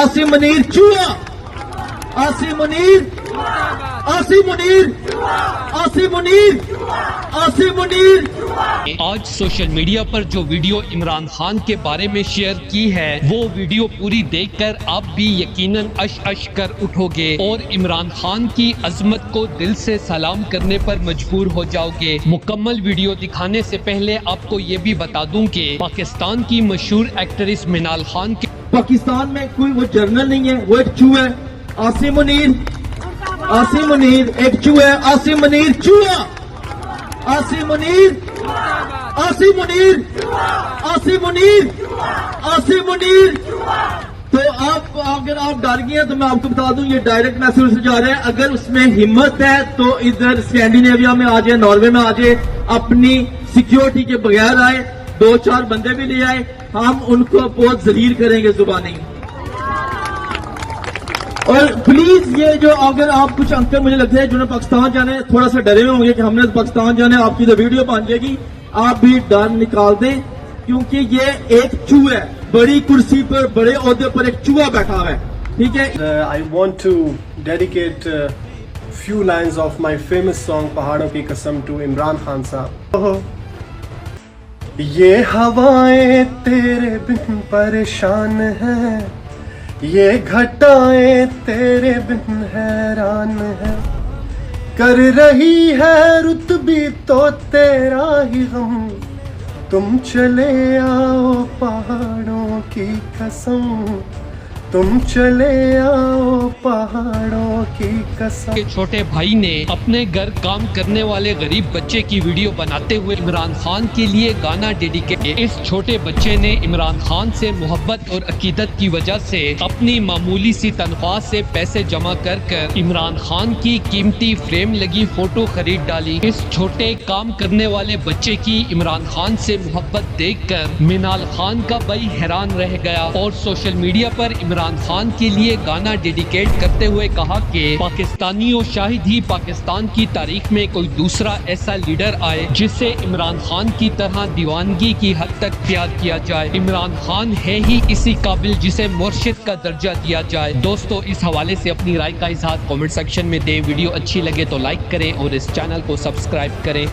आसिम मुनीर चूहा, आसिम मुनीर, आसिम मुनीर, आसिम मुनीर, आसिम मुनीर। आज social media पर जो वीडियो इमरान खान के बारे में शेयर की है, वो वीडियो पूरी देखकर आप भी यकीनन अश अश कर उठोगे और इमरान खान की अजमत को दिल से सलाम करने पर मजबूर हो जाओगे। मुकम्मल वीडियो दिखाने से पहले आपको ये भी बता दूं कि पाकिस्तान की मशहूर एक्ट्रेस मिनाल खान के पाकिस्तान में कोई वो जर्नल नहीं है, वो एक चूहा है। आसिम मुनीर, आसिम मुनीर एक चूहा है, आसिम मुनीर चूहा, आसिम मुनीर, आसिम मुनीर, आसिम मुनीर, आसिम मुनीर। तो आप अगर आप डर गए हैं तो मैं आपको बता दूं, ये डायरेक्ट मैसेज जा रहे हैं। अगर उसमें हिम्मत है तो इधर स्कैंडिनेविया में आ जाए, नॉर्वे में आ जाए, अपनी सिक्योरिटी के बगैर आए, 2-4 बंदे भी ले आए, हम उनको बहुत जलील करेंगे जुबानी। और प्लीज ये जो अगर आप कुछ अंकल मुझे लगता है जिन्होंने पाकिस्तान जाने थोड़ा सा डरे हुए होंगे कि हमने पाकिस्तान जाने, आपकी तो वीडियो बन जाएगी, आप भी डर निकाल दें, क्योंकि ये एक चूहा है, बड़ी कुर्सी पर बड़े ओहदे पर एक चूहा बैठा हुआ है, ठीक है। I want to dedicate a few lines of my famous song पहाड़ों की कसम to इमरान खान साहब। ये हवाएं तेरे बिन परेशान हैं, ये घटाएं तेरे बिन हैरान है, कर रही है रुत भी तो तेरा ही गम, तुम चले आओ पहाड़ों की कसम, तुम चले आओ पहाड़ों की कसम। के छोटे भाई ने अपने घर काम करने वाले गरीब बच्चे की वीडियो बनाते हुए इमरान खान के लिए गाना डेडिकेट किया। इस छोटे बच्चे ने इमरान खान से मोहब्बत और अकीदत की वजह से अपनी मामूली सी तनख्वाह से पैसे जमा कर कर इमरान खान की कीमती फ्रेम लगी फोटो खरीद डाली। इस छोटे काम करने वाले बच्चे की इमरान खान से मोहब्बत देखकर मिनाल खान का भाई हैरान रह गया और सोशल मीडिया पर इमरान खान के लिए गाना डेडिकेट करते हुए कहा कि पाकिस्तानियों, शायद ही पाकिस्तान की तारीख में कोई दूसरा ऐसा लीडर आए जिसे इमरान खान की तरह दीवानगी की हद तक प्यार किया जाए। इमरान खान है ही इसी काबिल जिसे मुर्शिद का दर्जा दिया जाए। दोस्तों, इस हवाले से अपनी राय का इजहार कमेंट सेक्शन में दें। वीडियो अच्छी लगे तो लाइक करें और इस चैनल को सब्सक्राइब करें।